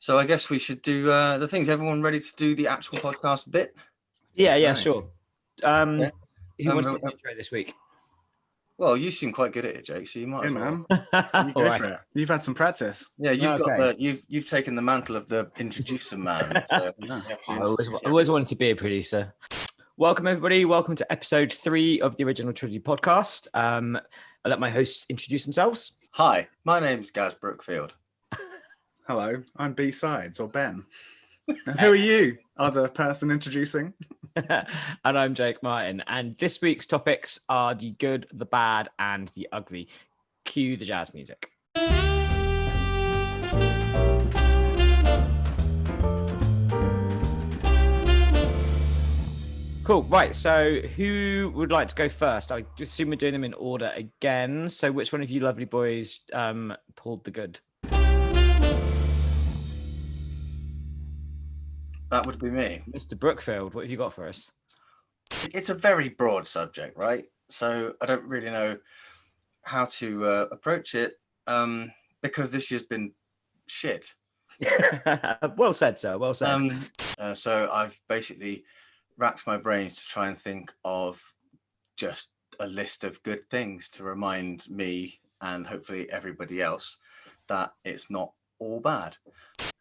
So I guess we should do the things. Everyone ready to do the actual podcast bit? Yeah, sure. Yeah. Who wants to do the intro this week? Well, you seem quite good at it, Jake. So you might as well. You go for it. You've had some practice. Yeah, you've taken the mantle of the introducer man. So I always wanted to be a producer. Welcome everybody. Welcome to episode 3 of the original Trilogy podcast. I'll let my hosts introduce themselves. Hi, my name's Gaz Brookfield. Hello, I'm B-Sydes or Ben. And who are you, other person introducing? And I'm Jake Martin. And this week's topics are the good, the bad, and the ugly. Cue the jazz music. Cool. Right. So who would like to go first? I assume we're doing them in order again. So which one of you lovely boys pulled the good? That would be me. Mr. Brookfield, what have you got for us? It's a very broad subject, right? So I don't really know how to approach it because this year's been shit. Well said, sir. Well said. So I've basically racked my brains to try and think of just a list of good things to remind me and hopefully everybody else that it's not all bad.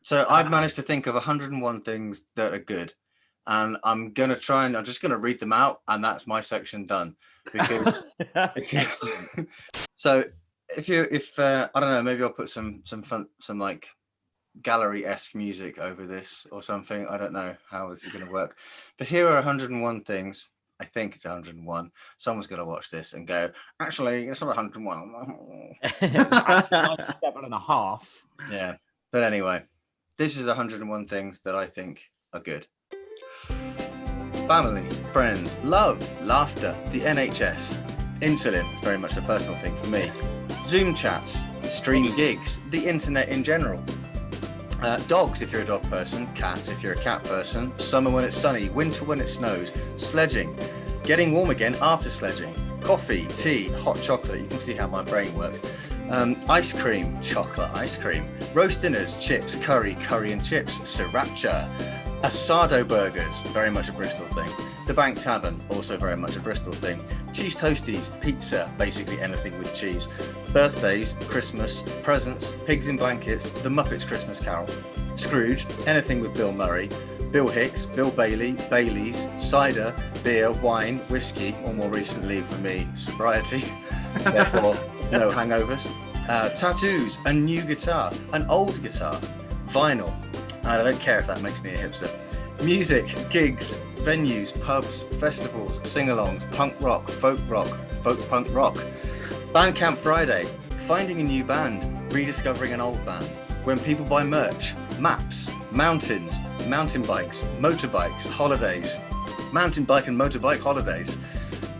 So I've managed to think of 101 things that are good, and I'm just going to read them out, and that's my section done. Because so if I don't know, maybe I'll put some fun, some like gallery-esque music over this or something. I don't know how this is going to work, but here are 101 things. I think it's 101. Someone's going to watch this and go, actually, it's not 101. 97.5. Yeah, but anyway. This is the 101 things that I think are good. Family, friends, love, laughter, the NHS. Insulin is very much a personal thing for me. Zoom chats, stream gigs, the internet in general. Dogs if you're a dog person, cats if you're a cat person, summer when it's sunny, winter when it snows, sledging, getting warm again after sledging, coffee, tea, hot chocolate. You can see how my brain works. Ice cream, chocolate ice cream, roast dinners, chips, curry and chips, sriracha, asado burgers, very much a Bristol thing, the Bank Tavern, also very much a Bristol thing, cheese toasties, pizza, basically anything with cheese, birthdays, Christmas, presents, pigs in blankets, the Muppets Christmas Carol, Scrooge, anything with Bill Murray, Bill Hicks, Bill Bailey, Baileys, cider, beer, wine, whiskey, or more recently for me, sobriety, therefore no hangovers, tattoos, a new guitar, an old guitar, vinyl, and I don't care if that makes me a hipster, music, gigs, venues, pubs, festivals, sing-alongs, punk rock, folk punk rock, Bandcamp Friday, finding a new band, rediscovering an old band, when people buy merch, maps, mountains, mountain bikes, motorbikes, holidays, mountain bike and motorbike holidays,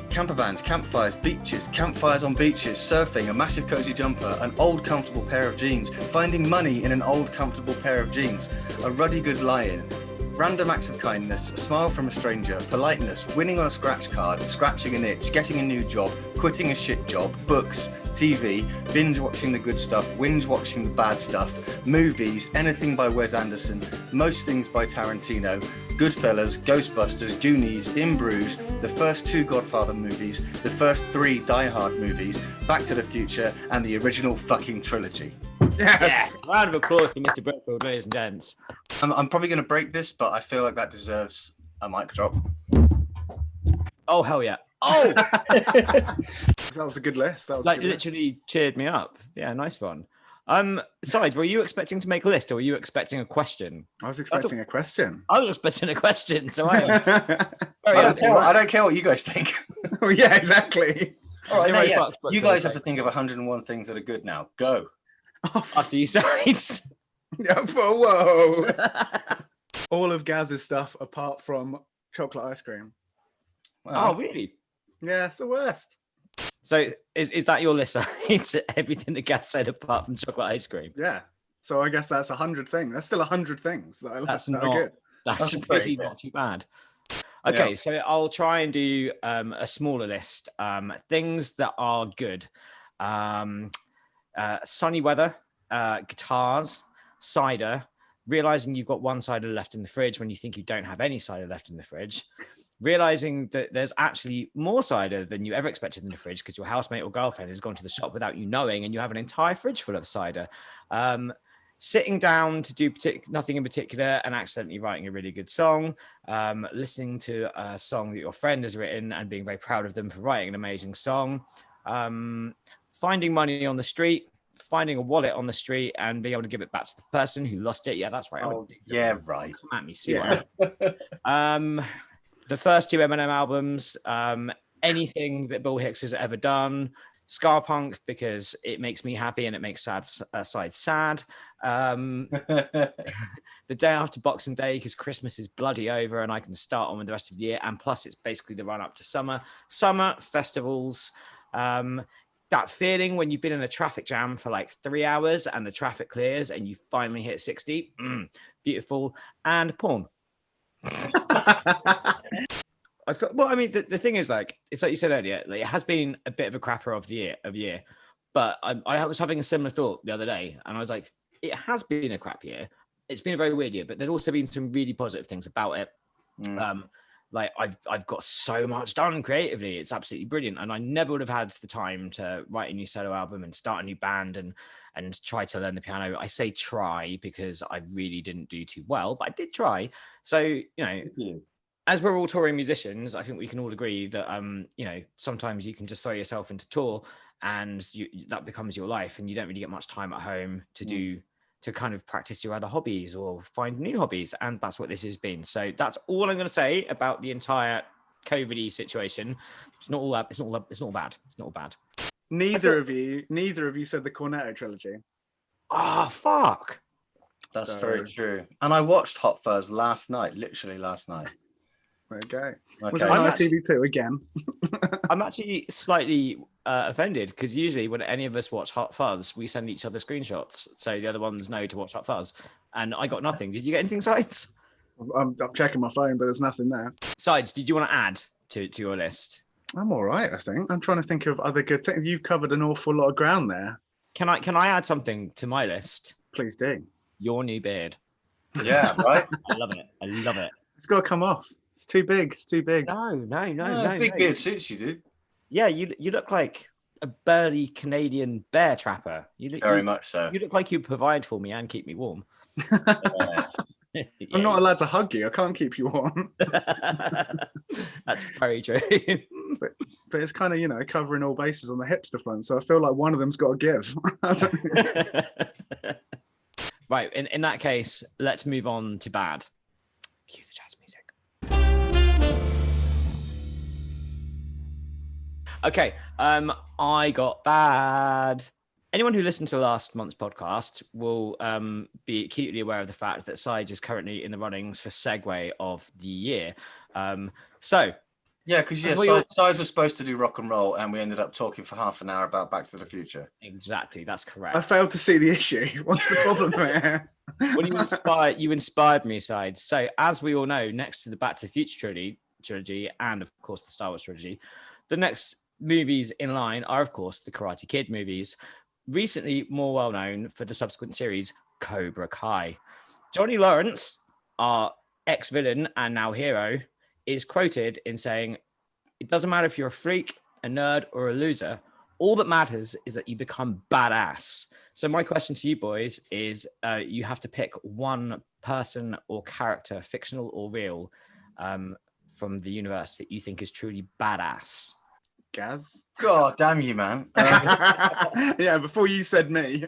camper vans, campfires, beaches, campfires on beaches, surfing, a massive cozy jumper, an old comfortable pair of jeans, finding money in an old comfortable pair of jeans, a ruddy good lie-in, random acts of kindness, a smile from a stranger, politeness, winning on a scratch card, scratching an itch, getting a new job, quitting a shit job, books, TV, binge watching the good stuff, whinge watching the bad stuff, movies, anything by Wes Anderson, most things by Tarantino, Goodfellas, Ghostbusters, Goonies, In Bruges, the first 2 Godfather movies, the first 3 Die Hard movies, Back to the Future, and the original fucking trilogy. Yes. Round of applause to Mr. Brookfield, ladies and gents. I'm probably going to break this, but I feel like that deserves a mic drop. Oh, hell yeah. Oh! That was a good list. That was literally cheered me up. Yeah, nice one. Sides, were you expecting to make a list or were you expecting a question? I was expecting a question. I was expecting a question, so I don't care what you guys think. Oh, yeah, exactly. All right, you guys have to think of 101 things that are good now. Go. After you, Sides. Whoa. All of Gaz's stuff apart from chocolate ice cream. Wow. Oh, really? Yeah, it's the worst. So is that your list? It's everything that Gaz said apart from chocolate ice cream. Yeah. So I guess that's 100 things. That's still 100 things that I like. That are good. That's really not too bad. Okay, so I'll try and do a smaller list. Things that are good. Sunny weather, guitars, cider, realizing you've got one cider left in the fridge when you think you don't have any cider left in the fridge, realizing that there's actually more cider than you ever expected in the fridge because your housemate or girlfriend has gone to the shop without you knowing, and you have an entire fridge full of cider. Sitting down to do nothing in particular and accidentally writing a really good song, listening to a song that your friend has written and being very proud of them for writing an amazing song, finding money on the street, finding a wallet on the street and being able to give it back to the person who lost it. Yeah, that's right. Yeah, right. Come at me, see what the first two Eminem albums, anything that Bill Hicks has ever done, ska punk because it makes me happy and it makes Sides sad. The day after Boxing Day because Christmas is bloody over and I can start on with the rest of the year. And plus, it's basically the run up to summer festivals. That feeling when you've been in a traffic jam for like 3 hours and the traffic clears and you finally hit 60, beautiful, and porn. The thing is, like, it's like you said earlier, like, it has been a bit of a crapper of the year, but I was having a similar thought the other day, and I was like, it has been a crap year. It's been a very weird year, but there's also been some really positive things about it. Like I've got so much done creatively. It's absolutely brilliant. And I never would have had the time to write a new solo album and start a new band and try to learn the piano. I say try because I really didn't do too well, but I did try. So, you know, as we're all touring musicians, I think we can all agree that, you know, sometimes you can just throw yourself into tour and that becomes your life and you don't really get much time at home to kind of practice your other hobbies or find new hobbies. And that's what this has been. So that's all I'm going to say about the entire COVID situation. It's not all bad. It's not all bad. Neither of you said the Cornetto trilogy. Oh, fuck. That's very true. And I watched Hot Fuzz literally last night. Okay. Was it on ITV2 again? I'm actually slightly offended because usually when any of us watch Hot Fuzz, we send each other screenshots so the other ones know to watch Hot Fuzz. And I got nothing. Did you get anything, Sides? I'm checking my phone, but there's nothing there. Sides, did you want to add to your list? I'm all right, I think. I'm trying to think of other good things. You've covered an awful lot of ground there. Can I add something to my list? Please do. Your new beard. Yeah, right? I love it. It's got to come off. It's too big. No. Big beard suits you, dude. Yeah, you look like a burly Canadian bear trapper. You look very much so. You look like you provide for me and keep me warm. Yes. I'm not allowed to hug you. I can't keep you warm. That's very true. But it's kind of, you know, covering all bases on the hipster front. So I feel like one of them's got to give. Right. In that case, let's move on to bad. Cue the jazz music. Okay, I got bad. Anyone who listened to last month's podcast will be acutely aware of the fact that Sides is currently in the runnings for Segway of the Year. Because Sides was supposed to do rock and roll, and we ended up talking for half an hour about Back to the Future. Exactly, that's correct. I failed to see the issue. What's the problem here? Well, you inspired me, Sides. So, as we all know, next to the Back to the Future trilogy, and of course the Star Wars trilogy, the next movies in line are, of course, the Karate Kid movies. Recently, more well known for the subsequent series Cobra Kai. Johnny Lawrence, our ex-villain and now hero, is quoted in saying, "It doesn't matter if you're a freak, a nerd, or a loser. All that matters is that you become badass." So my question to you boys is, you have to pick one person or character, fictional or real, from the universe that you think is truly badass. Gaz? God damn you, man. Yeah, before you said me.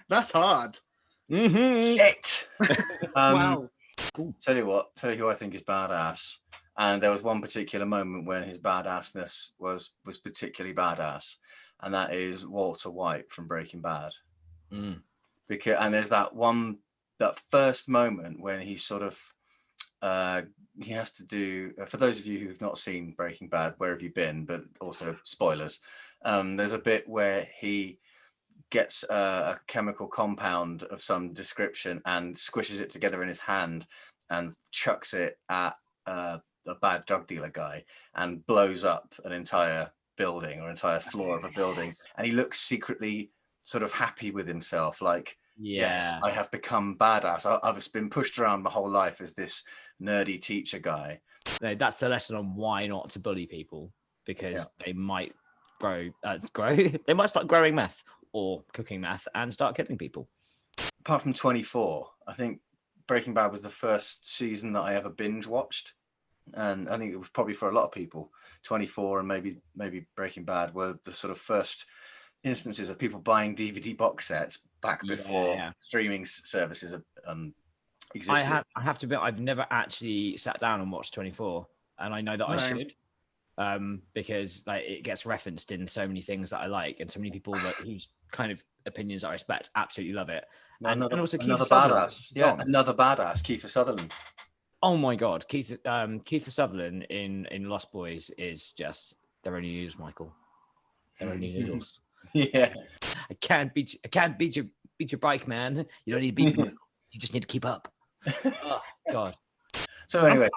That's hard. Mm-hmm. Shit. Wow. Tell you who I think is badass. And there was one particular moment when his badassness was particularly badass. And that is Walter White from Breaking Bad. And there's that first moment when he sort of, he has to do, for those of you who've not seen Breaking Bad, where have you been? But also spoilers. There's a bit where he gets a chemical compound of some description and squishes it together in his hand and chucks it at a bad drug dealer guy and blows up an entire building or entire floor of a building. And he looks secretly sort of happy with himself, like yes, Yeah. I have become badass. I've been pushed around my whole life as this nerdy teacher guy. No, that's the lesson on why not to bully people, because they might grow. They might start growing meth or cooking meth and start killing people. Apart from 24, I think Breaking Bad was the first season that I ever binge watched, and I think it was probably for a lot of people. 24 and maybe Breaking Bad were the sort of first instances of people buying DVD box sets back before streaming services existed. I have to admit, I've never actually sat down and watched 24, and I know that I should, because like it gets referenced in so many things that I like, and so many people whose kind of opinions I respect absolutely love it. And also another Kiefer Sutherland. badass. Yeah, another badass, Kiefer Sutherland. Oh my God, Kiefer Sutherland in Lost Boys is just they're only noodles, Michael. They're only noodles. Yeah. I can't beat your bike, man. You don't need to beat me. You just need to keep up. Oh God. So anyway,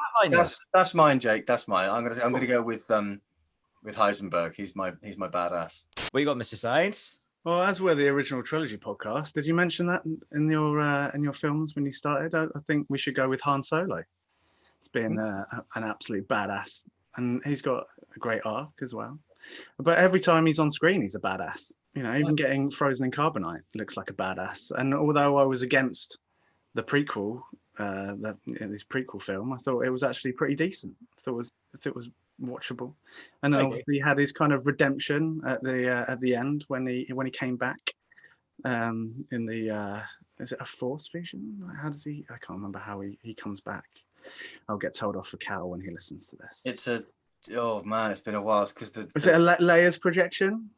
that's mine, Jake. That's mine. I'm gonna go with Heisenberg. He's my badass. What you got, Mr. Sides? Well, as we're the original Trilogy podcast, did you mention that in your films when you started? I think we should go with Han Solo. It's been an absolute badass, and he's got a great arc as well. But every time he's on screen, he's a badass. You know, even getting frozen in carbonite looks like a badass. And although I was against the prequel, this prequel film, I thought it was actually pretty decent. I thought it was watchable, and then obviously he had his kind of redemption at the end when he came back. In the is it a Force vision? How does he? I can't remember how he comes back. I'll get told off for Cal when he listens to this. Oh man, it's been a while. Because is it a Leia's projection?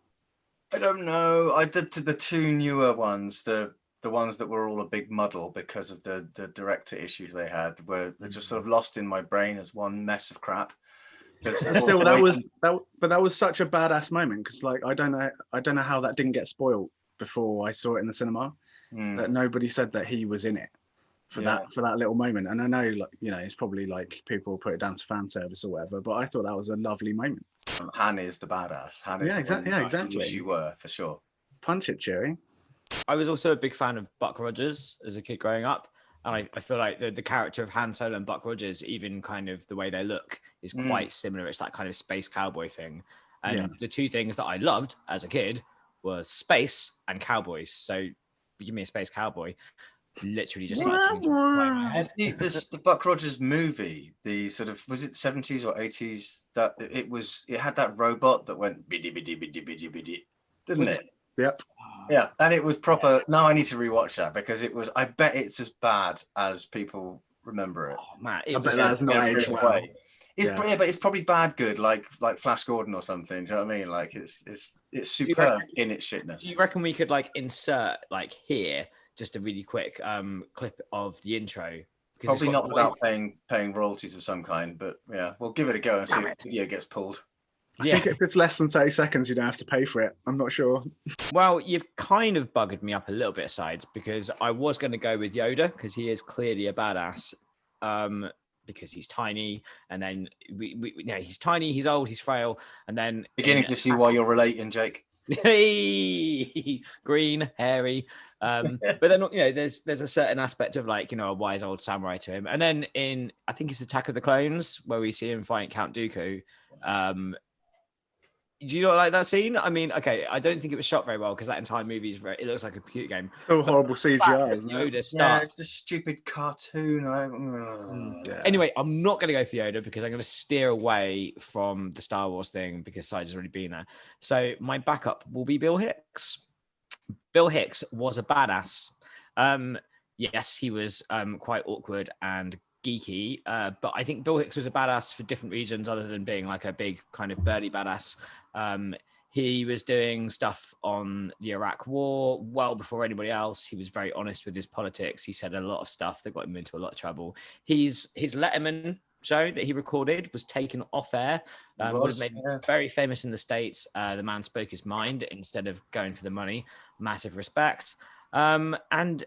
I don't know. I did the two newer ones, the ones that were all a big muddle because of the director issues they had, were just sort of lost in my brain as one mess of crap. Still, that was such a badass moment, because like I don't know how that didn't get spoiled before I saw it in the cinema. That nobody said that he was in it for that little moment. And I know, like, you know, it's probably like people put it down to fan service or whatever, but I thought that was a lovely moment. Han is the badass. Han is exactly. Wish you were, for sure. Punch it, Chewie. I was also a big fan of Buck Rogers as a kid growing up. And I feel like the character of Han Solo and Buck Rogers, even kind of the way they look, is quite similar. It's that kind of space cowboy thing. And the two things that I loved as a kid were space and cowboys. So give me a space cowboy. Literally just started singing to my head. The Buck Rogers movie, the sort of, was it 70s or 80s, that it had that robot that went biddy biddy biddy biddy biddy, didn't it? Yep. Yeah, and it was proper. Now I need to rewatch that, because it was, I bet it's as bad as people remember it. Oh man, I bet that's not aged well. But it's probably bad good, like Flash Gordon or something. Do you know what I mean? Like it's superb in its shitness. You reckon we could like insert like here just a really quick clip of the intro? Probably not without paying royalties of some kind, but yeah, we'll give it a go and see if the video gets pulled. I think if it's less than 30 seconds, you don't have to pay for it. I'm not sure. Well, you've kind of buggered me up a little bit, Sides, because I was going to go with Yoda, because he is clearly a badass, because he's tiny, and then he's tiny, he's old, he's frail, and then beginning to see why you're relating, Jake. Hey, green, hairy, but then there's a certain aspect of like a wise old samurai to him, and then in I think it's Attack of the Clones where we see him fight Count Dooku. Do you not like that scene? I mean, okay, I don't think it was shot very well because that entire movie it looks like a computer game. So horrible CGI, isn't it? Yeah, it's a stupid cartoon. Anyway, I'm not going to go for Yoda because I'm going to steer away from the Star Wars thing because Sides has already been there. So my backup will be Bill Hicks. Bill Hicks was a badass. Yes, he was quite awkward and geeky, but I think Bill Hicks was a badass for different reasons other than being like a big kind of burly badass. He was doing stuff on the Iraq War well before anybody else. He was very honest with his politics. He said a lot of stuff that got him into a lot of trouble. His Letterman show that he recorded was taken off air. Was made very famous in the States. The man spoke his mind instead of going for the money. Massive respect. And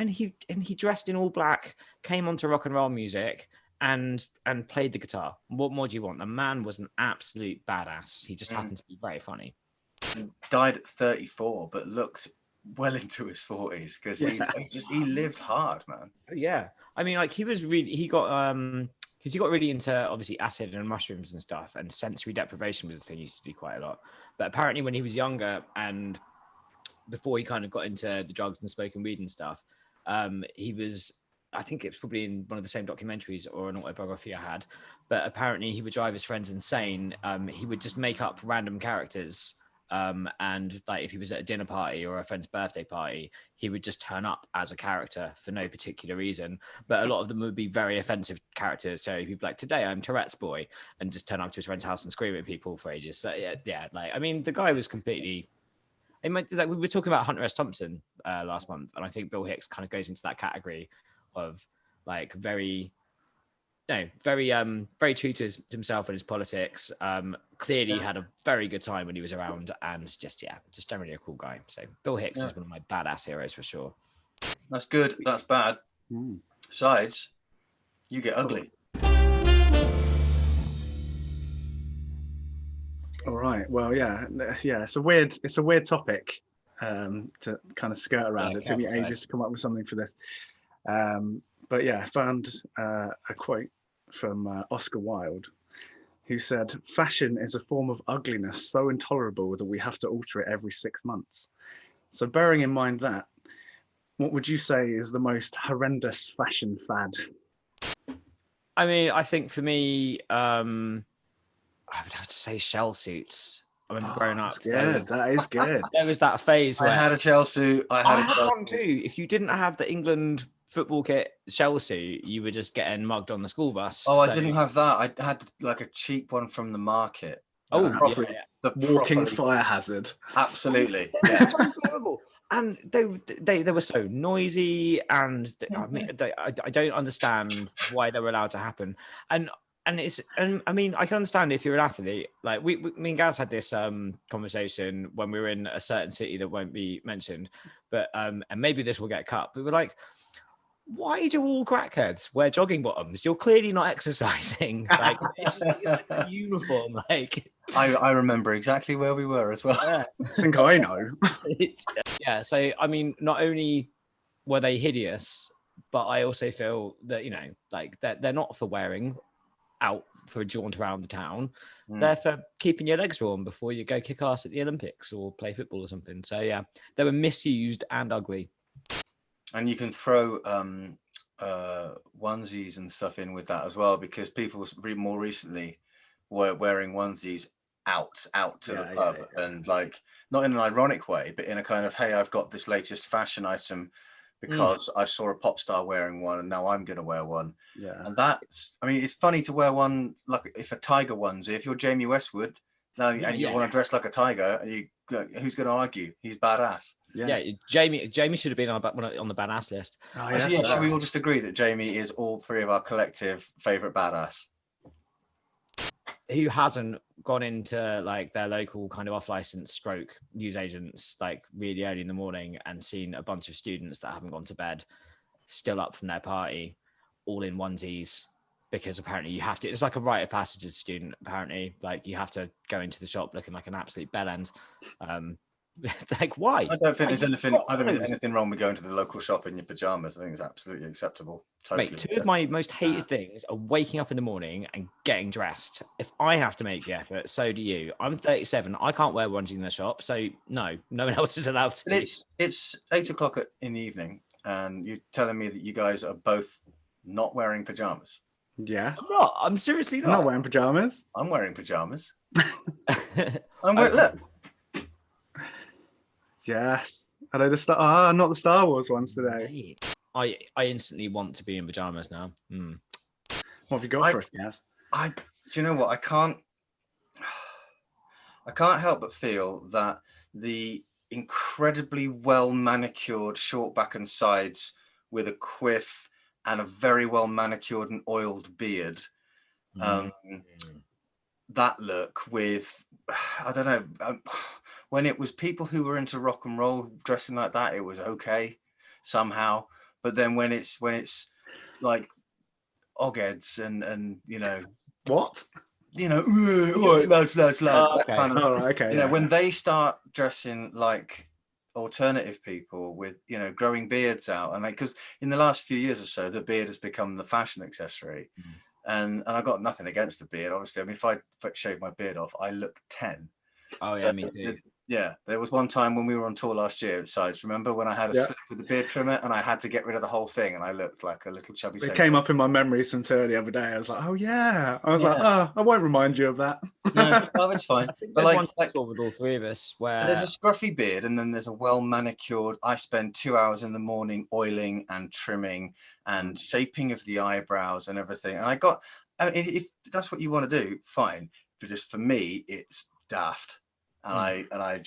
he dressed in all black, came onto rock and roll music and played the guitar. What more do you want? The man was an absolute badass. He just happened to be very funny. Died at 34, but looked well into his 40s because he lived hard, man. Yeah, I mean, like he got because he got really into obviously acid and mushrooms and stuff, and sensory deprivation was a thing he used to do quite a lot. But apparently, when he was younger and before he kind of got into the drugs and smoking weed and stuff, he was. I think it's probably in one of the same documentaries or an autobiography I had. But apparently, he would drive his friends insane. He would just make up random characters. And like if he was at a dinner party or a friend's birthday party, he would just turn up as a character for no particular reason. But a lot of them would be very offensive characters. So he'd be like, "Today I'm Tourette's boy," and just turn up to his friend's house and scream at people for ages. So yeah. Like I mean, the guy was completely. Like we were talking about Hunter S. Thompson last month, and I think Bill Hicks kind of goes into that category of like very very true to himself and his politics. Clearly had a very good time when he was around, and just generally a cool guy. So Bill Hicks is one of my badass heroes for sure. That's good. That's bad. Sides, you get ugly. All right. Well, yeah. It's a weird topic to kind of skirt around. It took me ages to come up with something for this. But yeah, I found a quote from Oscar Wilde, who said, "Fashion is a form of ugliness so intolerable that we have to alter it every 6 months." So bearing in mind that, what would you say is the most horrendous fashion fad? I mean, I think for me, I would have to say shell suits. I remember growing up. That is good. There was that phase where I had a shell suit. I had one too. If you didn't have the England football kit shell suit, you were just getting mugged on the school bus. Oh, I didn't have that. I had like a cheap one from the market. Oh, the walking fire hazard. Absolutely. Yeah. So horrible. And they were so noisy, and I don't understand why they were allowed to happen. And I mean, I can understand if you're an athlete. Like me and Gaz had this conversation when we were in a certain city that won't be mentioned, but and maybe this will get cut. But we're like, why do all crackheads wear jogging bottoms? You're clearly not exercising. Like it's like a uniform. Like I remember exactly where we were as well. Yeah. I think I know. Yeah. So I mean, not only were they hideous, but I also feel that like they're not for wearing out for a jaunt around the town. They're for keeping your legs warm before you go kick ass at the Olympics or play football or something. So yeah, they were misused and ugly. And you can throw onesies and stuff in with that as well, because people more recently were wearing onesies out to the pub, and like not in an ironic way, but in a kind of, hey, I've got this latest fashion item because I saw a pop star wearing one and now I'm going to wear one. Yeah. And that's, I mean, it's funny to wear one, like if a tiger onesie, if you're Jamie Westwood now and you want to dress like a tiger, who's going to argue? He's badass. Yeah, Jamie should have been on the badass list. Should we all just agree that Jamie is all three of our collective favorite badass? Who hasn't gone into like their local kind of off-license stroke newsagents like really early in the morning and seen a bunch of students that haven't gone to bed still up from their party, all in onesies, because apparently you have to. It's like a rite of passage as a student. Apparently, like you have to go into the shop looking like an absolute bellend. Like why? I don't think there's anything wrong with going to the local shop in your pajamas. I think it's absolutely acceptable. Totally. Mate, two of my most hated things are waking up in the morning and getting dressed. If I have to make the effort, so do you. I'm 37. I can't wear onesie in the shop, so no one else is allowed to. It's 8 o'clock in the evening, and you're telling me that you guys are both not wearing pajamas. Yeah, I'm not. I'm seriously not. I'm not wearing pajamas. I'm wearing pajamas. Look. Yes. Are they not the Star Wars ones today? I instantly want to be in pajamas now. What have you got for us, Gaz? Do you know what? I can't help but feel that the incredibly well manicured short back and sides with a quiff and a very well manicured and oiled beard, that look with, I don't know, when it was people who were into rock and roll dressing like that, it was okay somehow. But then when it's like Ogheads and what? Lads, that kind of, okay. when they start dressing like alternative people with, you know, growing beards out, and like, because in the last few years or so, the beard has become the fashion accessory. And I got nothing against the beard, obviously. I mean, if I shave my beard off, I look 10. Oh yeah, So, me too. yeah, there was one time when we were on tour last year at Sides, remember, when I had a slip with the beard trimmer and I had to get rid of the whole thing, and I looked like a little chubby. It came up in my memory some tour the other day. I was like, oh yeah. I was like, oh, I won't remind you of that. No, it's fine. But like with all three of us, where there's a scruffy beard and then there's a well manicured. I spend 2 hours in the morning oiling and trimming and shaping of the eyebrows and everything. And I mean, if that's what you want to do, fine. But just for me, it's daft. And I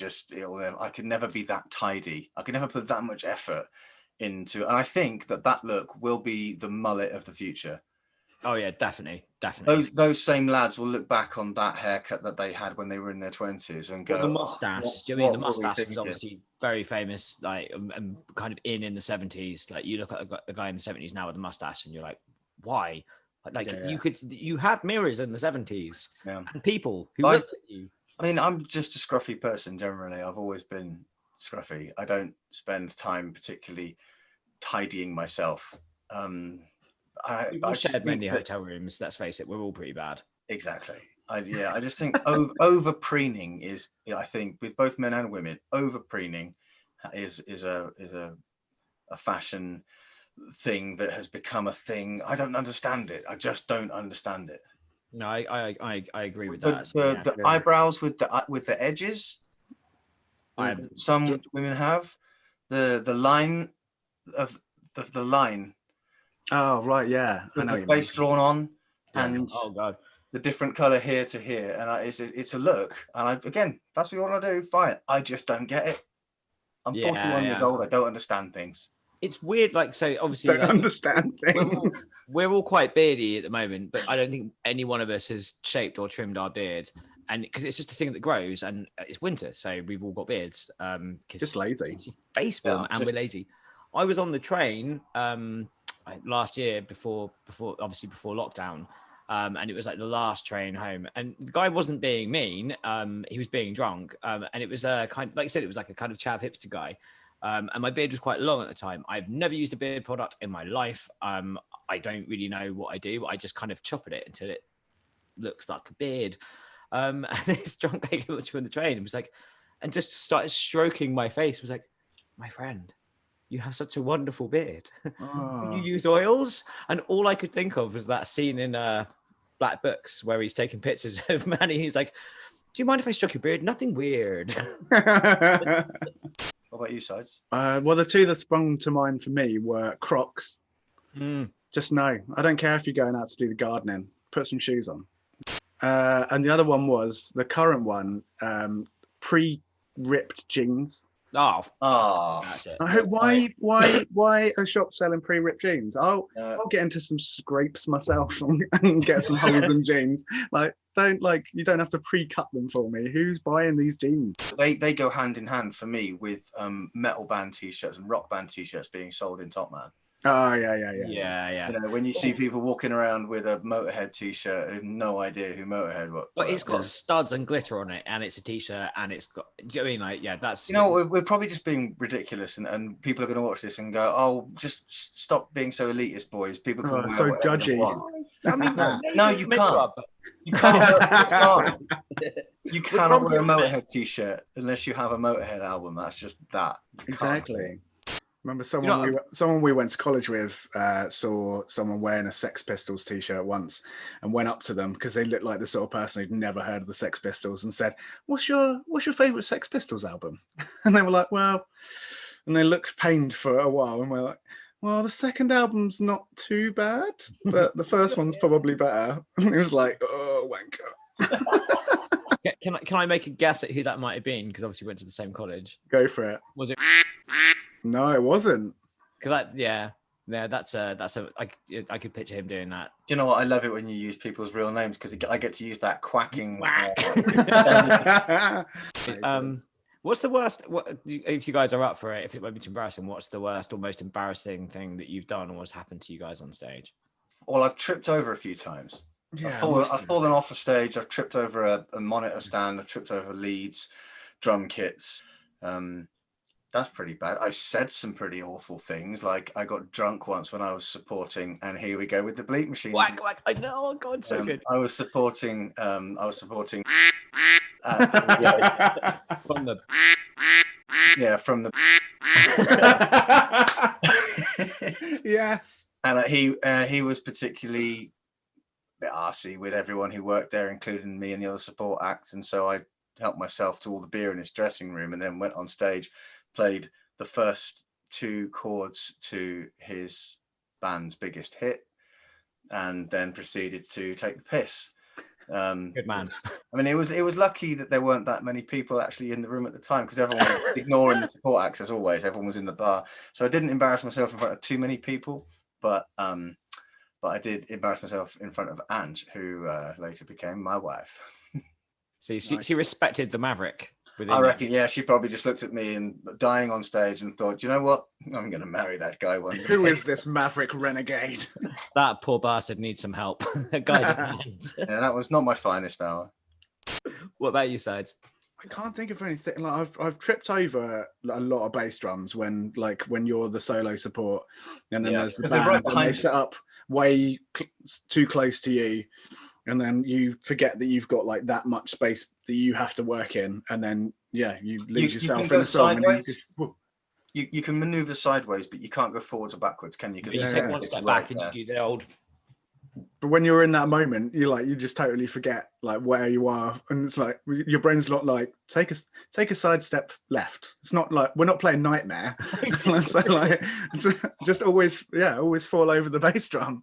could never be that tidy. I could never put that much effort into. And I think that look will be the mullet of the future. Oh yeah, definitely. Those same lads will look back on that haircut that they had when they were in their 20s and go, the mustache. Do you mean the mustache was obviously very famous, like, and kind of in the 70s. Like, you look at a guy in the 70s now with a mustache, and you're like, why? Like, you had mirrors in the 70s, and people who looked at you. I mean, I'm just a scruffy person generally. I've always been scruffy. I don't spend time particularly tidying myself. I shared many hotel rooms. Let's face it, we're all pretty bad. Exactly. I just think over preening is. I think with both men and women, over preening is a fashion thing that has become a thing. I don't understand it. I just don't understand it. No, I agree with that. The eyebrows with the edges. Some women have the line of the line. Oh right, yeah. With the face drawn on, and the different color here to here, and it's a look. And again, that's what you want to do. Fine. I just don't get it. I'm 41 years old. I don't understand things. It's weird, like, so obviously don't understand things. We're all quite beardy at the moment, but I don't think any one of us has shaped or trimmed our beard, and because it's just a thing that grows, and it's winter, so we've all got beards. Just lazy, face form, and we're lazy. I was on the train last year before lockdown, and it was like the last train home, and the guy wasn't being mean. He was being drunk, and it was kind of, like I said, it was like a kind of chav hipster guy. And my beard was quite long at the time. I've never used a beard product in my life. I don't really know what I do. I just kind of chop at it until it looks like a beard. And this drunk guy came up to me on the train and was like, and just started stroking my face. Was like, my friend, you have such a wonderful beard. You use oils? And all I could think of was that scene in Black Books where he's taking pictures of Manny. He's like, do you mind if I stroke your beard? Nothing weird. What about you, Sides? Well, the two that sprung to mind for me were Crocs. Just no. I don't care if you're going out to do the gardening. Put some shoes on. And the other one was the current one, pre-ripped jeans. Why a shop selling pre-ripped jeans? I'll get into some scrapes myself and get some holes in jeans. You don't have to pre-cut them for me. Who's buying these jeans? They go hand in hand for me with metal band t-shirts and rock band t-shirts being sold in Top Man. Oh yeah. You know, when you see people walking around with a Motorhead t-shirt, I have no idea who Motorhead was. But it's got studs and glitter on it, and it's a t-shirt, and it's got. Do you know what I mean? Like, yeah, that's. You know, we're probably just being ridiculous, and people are going to watch this and go, "Oh, just stop being so elitist, boys. People can wear so judgy." I mean, no, you can't. You can't. You cannot wear a Motorhead t-shirt unless you have a Motorhead album. That's just that. Exactly. Remember someone we went to college with saw someone wearing a Sex Pistols t-shirt once and went up to them because they looked like the sort of person who'd never heard of the Sex Pistols and said, what's your favorite Sex Pistols album? And they were like, well, and they looked pained for a while and we're like, well, the second album's not too bad, but the first one's probably better. And it was like, oh, wanker. Can I make a guess at who that might have been? Because obviously we went to the same college. Go for it. Was it? No, it wasn't. Because that's I could picture him doing that. Do you know what? I love it when you use people's real names because I get to use that quacking. What's the worst? If you guys are up for it, if it won't be too embarrassing, what's the worst or most embarrassing thing that you've done or what's happened to you guys on stage? Well, I've tripped over a few times. Yeah, I've fallen off a stage. I've tripped over a monitor stand. I've tripped over leads, drum kits. That's pretty bad. I've said some pretty awful things. Like I got drunk once when I was supporting, and here we go with the bleep machine. Whack, whack. I know. Oh God, so good. I was supporting. From the from the. Yes. And he was particularly a bit arsey with everyone who worked there, including me and the other support act. And so I helped myself to all the beer in his dressing room, and then went on stage, played the first 2 chords to his band's biggest hit, and then proceeded to take the piss. Good man. I mean, it was lucky that there weren't that many people actually in the room at the time, because everyone was ignoring the support acts as always. Everyone was in the bar, so I didn't embarrass myself in front of too many people, but I did embarrass myself in front of Ange, who later became my wife. So she respected the maverick. I reckon, yeah, she probably just looked at me and dying on stage and thought, you know what, I'm going to marry that guy one day. Who is this maverick renegade? That poor bastard needs some help. A guy. Yeah, that was not my finest hour. What about you, Sides? I can't think of anything. Like I've tripped over a lot of bass drums when you're the solo support, and then there's the band, right and behind they set up way too close to you, and then you forget that you've got like that much space that you have to work in, and then you lose yourself in a song. Sideways. You can maneuver sideways, but you can't go forwards or backwards, can you? You take one step back and you do the old. But when you're in that moment, you just totally forget like where you are, and it's like your brain's not like take a side step left. It's not like we're not playing Nightmare. So like just always fall over the bass drum.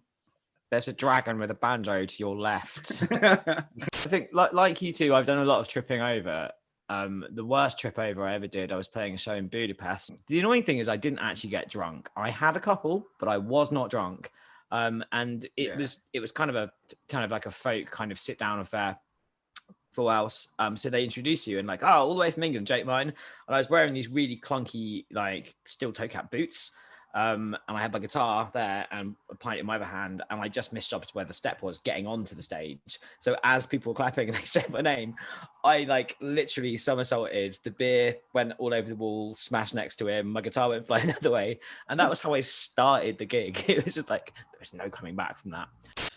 There's a dragon with a banjo to your left. I think like you two, I've done a lot of tripping over. The worst trip over I ever did, I was playing a show in Budapest. The annoying thing is I didn't actually get drunk. I had a couple, but I was not drunk. And it was kind of like a folk kind of sit down affair for Wales. So they introduce you and like, oh, all the way from England, Jake mine. And I was wearing these really clunky like steel toe cap boots. And I had my guitar there and a pint in my other hand, and I just misjudged where the step was getting onto the stage. So as people were clapping and they said my name, I like literally somersaulted. The beer went all over the wall, smashed next to him. My guitar went flying the other way, and that was how I started the gig. It was just like there's no coming back from that.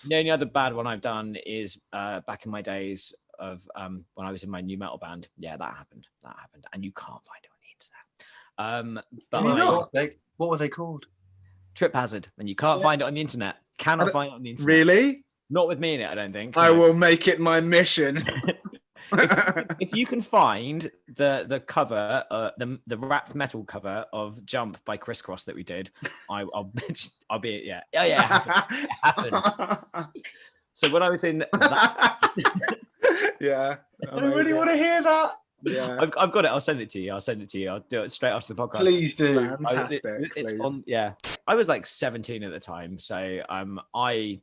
The only other bad one I've done is back in my days of when I was in my new metal band. Yeah, that happened, and you can't find it on the internet. But Can you not? What were they called? Trip hazard, and you can't find it on the internet. Cannot find it on the internet. Really? Not with me in it, I don't think. I will make it my mission. if you can find the cover, the rap metal cover of Jump by Crisscross that we did, I'll be yeah. It happened. So when I was in that... Yeah, I really want to hear that. Yeah, I've got it. I'll send it to you. I'll do it straight after the podcast. Please do. Fantastic, It's please. on. Yeah, I was like 17 at the time, so I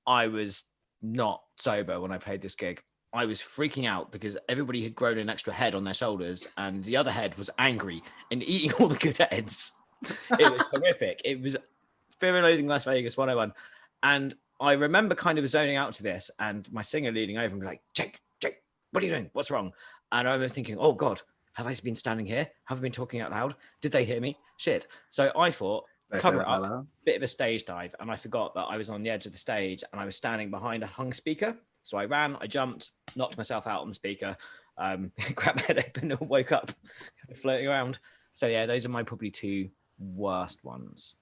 was not sober when I played this gig. I was freaking out because everybody had grown an extra head on their shoulders, and the other head was angry and eating all the good heads. It was horrific. It was Fear and Loathing Las Vegas 101, and I remember kind of zoning out to this, and my singer leaning over and be like, Jake, what are you doing? What's wrong? And I remember thinking, oh God, have I been standing here? Have I been talking out loud? Did they hear me? Shit. So I thought, cover it up, bit of a stage dive. And I forgot that I was on the edge of the stage and I was standing behind a hung speaker. So I ran, I jumped, knocked myself out on the speaker, grabbed my head open and woke up kind of floating around. So yeah, those are my probably 2 worst ones.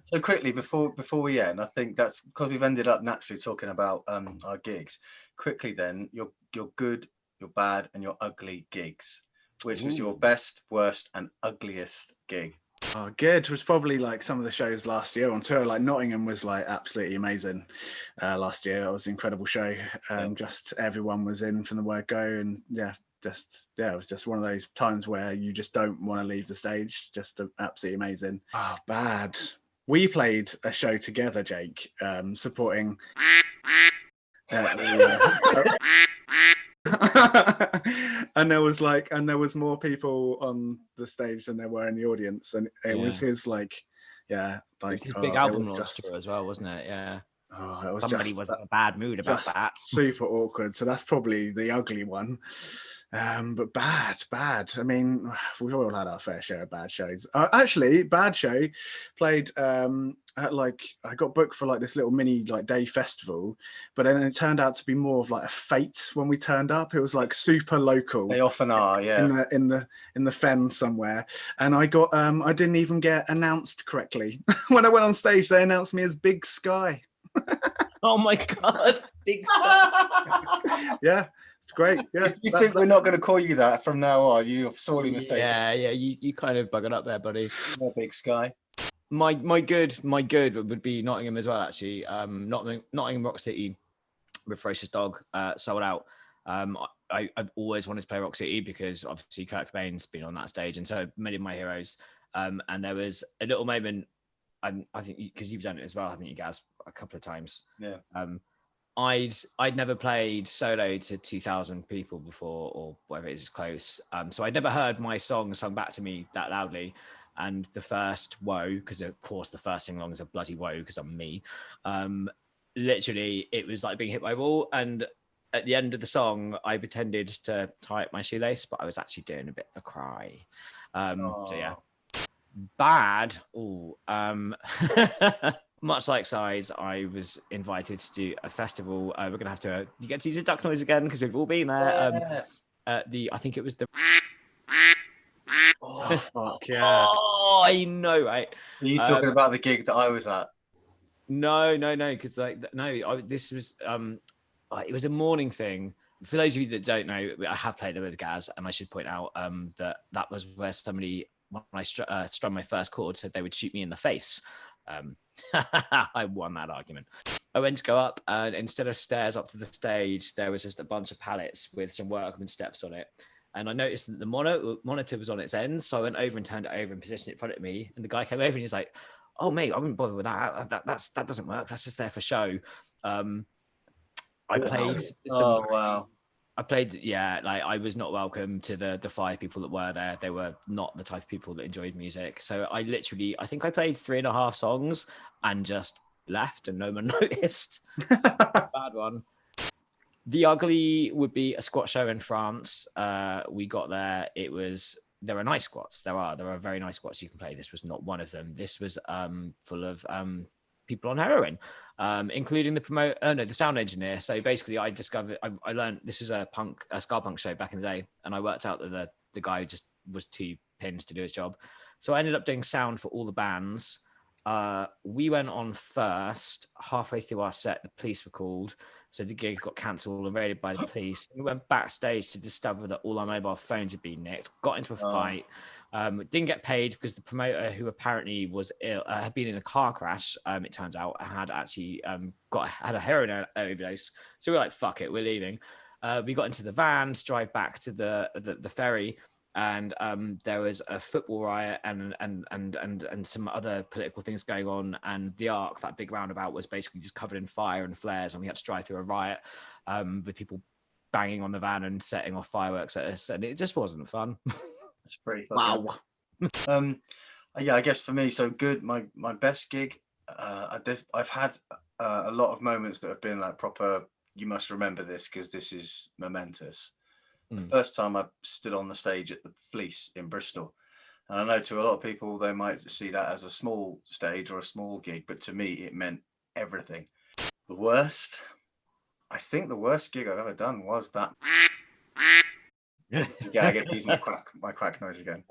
So quickly, before we end, I think that's because we've ended up naturally talking about our gigs. Quickly then, your good, your bad, and your ugly gigs. Which was your best, worst, and ugliest gig? Oh, good. It was probably like some of the shows last year on tour. Like Nottingham was like absolutely amazing last year. It was an incredible show. Just everyone was in from the word go, and it was just one of those times where you just don't want to leave the stage. Just absolutely amazing. Oh, bad. We played a show together, Jake, supporting. And there was more people on the stage than there were in the audience, and it was his it was his big album launch tour as well, wasn't it? Yeah. Oh, it was Somebody was in a bad mood about just that. super awkward. So that's probably the ugly one. But bad. I mean, we've all had our fair share of bad shows. Actually, bad show played at like, I got booked for like this little mini like day festival, but then it turned out to be more of like a fete when we turned up. It was like super local. They often are, yeah. In the fen somewhere, and I didn't even get announced correctly. When I went on stage, they announced me as Big Sky. Oh my God. Big stuff. Yeah, it's great. Yeah, If you think we're not going to call you that from now on, you're sorely mistaken. Yeah, you kind of buggered up there, buddy. No Big Sky. My good would be Nottingham as well, actually. Nottingham Rock City with Ferocious Dog sold out. I've always wanted to play Rock City because obviously Kurt Cobain's been on that stage, and so many of my heroes. And there was a little moment. I think because you've done it as well, haven't you, Gaz, a couple of times? Yeah. I'd never played solo to 2,000 people before, or whatever it is close. So I'd never heard my song sung back to me that loudly. And the first woe, because of course the first sing along is a bloody woe because I'm me. Literally, it was like being hit by a wall. And at the end of the song, I pretended to tie up my shoelace, but I was actually doing a bit of a cry. So yeah. Bad. Much like Sides, I was invited to do a festival. We're gonna have to. You get to use a duck noise again because we've all been there. I think it was the. Oh, fuck yeah! Oh, I know, right? Are you talking about the gig that I was at? No, because this was it was a morning thing. For those of you that don't know, I have played it with Gaz, and I should point out that was where somebody, when I strummed my first chord, said they would shoot me in the face. I won that argument. I went to go up, and instead of stairs up to the stage, there was just a bunch of pallets with some workman steps on it. And I noticed that the monitor was on its end, so I went over and turned it over and positioned it in front of me. And the guy came over and he's like, "Oh mate, I wouldn't bother with that. That doesn't work. That's just there for show." I played. Oh wow. I played, like I was not welcome to the 5 people that were there. They were not the type of people that enjoyed music. So I think I played 3.5 songs and just left and no one noticed. Bad one. The ugly would be a squat show in France. We got there. There are nice squats. There are very nice squats you can play. This was not one of them. This was full of people on heroin, including the sound engineer. So basically I learned this is a ska punk show back in the day, and I worked out that the guy just was too pinned to do his job. So I ended up doing sound for all the bands. We went on first. Halfway through our set, the police were called, so the gig got cancelled and raided by the police. We went backstage to discover that all our mobile phones had been nicked, got into a fight. Didn't get paid because the promoter, who apparently was ill, had been in a car crash. It turns out had actually had a heroin overdose. So we were like, "Fuck it, we're leaving." We got into the van to drive back to the ferry, and there was a football riot and some other political things going on. And the Arc, that big roundabout, was basically just covered in fire and flares, and we had to drive through a riot with people banging on the van and setting off fireworks at us, and it just wasn't fun. It's pretty fun. Wow. Yeah, I guess for me, so good. My best gig, I've had a lot of moments that have been like proper. You must remember this because this is momentous. The first time I stood on the stage at the Fleece in Bristol, and I know to a lot of people they might see that as a small stage or a small gig, but to me it meant everything. I think the worst gig I've ever done was that. Yeah, I get to use my quack noise again.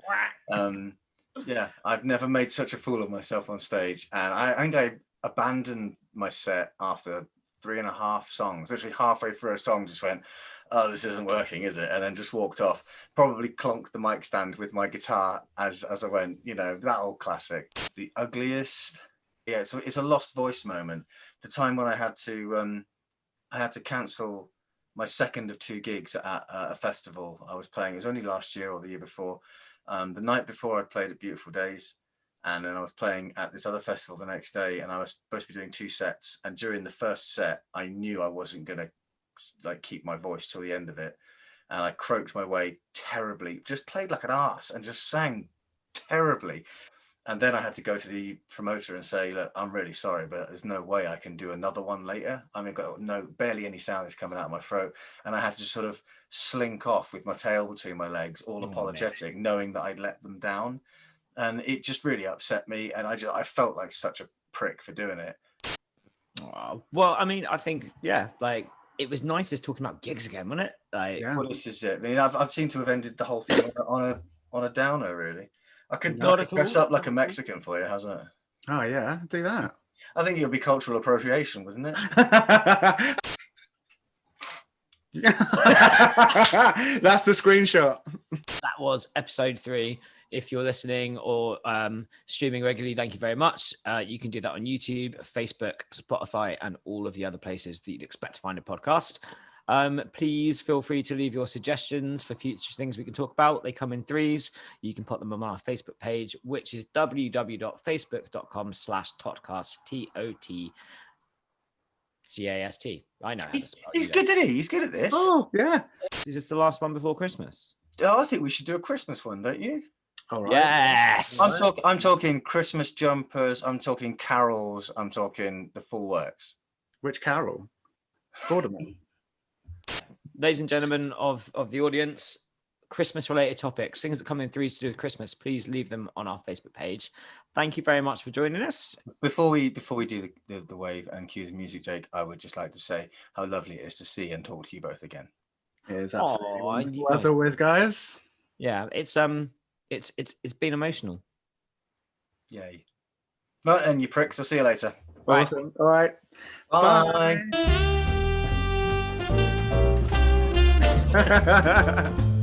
Yeah, I've never made such a fool of myself on stage, and I think I abandoned my set after 3.5 songs. Literally halfway through a song, just went, "Oh, this isn't working, is it?" And then just walked off. Probably clonked the mic stand with my guitar as I went. You know, that old classic. The ugliest, yeah. It's a lost voice moment. The time when I had to cancel my second of 2 gigs at a festival I was playing. It was only last year or the year before. The night before I'd played at Beautiful Days, and then I was playing at this other festival the next day, and I was supposed to be doing 2 sets. And during the first set, I knew I wasn't going to like keep my voice till the end of it. And I croaked my way terribly, just played like an arse and just sang terribly. And then I had to go to the promoter and say, look, I'm really sorry, but there's no way I can do another one later. I mean, barely any sound is coming out of my throat. And I had to just sort of slink off with my tail between my legs, all apologetic, knowing that I'd let them down. And it just really upset me. And I felt like such a prick for doing it. Well, I mean, I think, like, it was nice just talking about gigs again, wasn't it? Like, well, this is it. I mean, I've seemed to have ended the whole thing on a downer, really. I could dress up like a Mexican for you, hasn't it? Oh yeah, do that. I think it would be cultural appropriation, wouldn't it? That's the screenshot. That was episode 3. If you're listening or streaming regularly, thank you very much. You can do that on YouTube, Facebook, Spotify, and all of the other places that you'd expect to find a podcast. Please feel free to leave your suggestions for future things we can talk about. They come in 3s. You can put them on our Facebook page, which is www.facebook.com/totcast, TOTCAST. I know how to spell. He's good, isn't he? He's good at this. Oh, yeah. Is this the last one before Christmas? Oh, I think we should do a Christmas one, don't you? All right. Yes. I'm talking Christmas jumpers. I'm talking carols. I'm talking the full works. Which carol? Gordon. Ladies and gentlemen of the audience, Christmas related topics, things that come in 3s to do with Christmas, please leave them on our Facebook page. Thank you very much for joining us. Before we do the wave and cue the music, Jake, I would just like to say how lovely it is to see and talk to you both again. It is absolutely wonderful, as always, guys. Yeah, it's been emotional. Yay. Right, and you pricks, I'll see you later. Awesome. All right. Bye. Bye.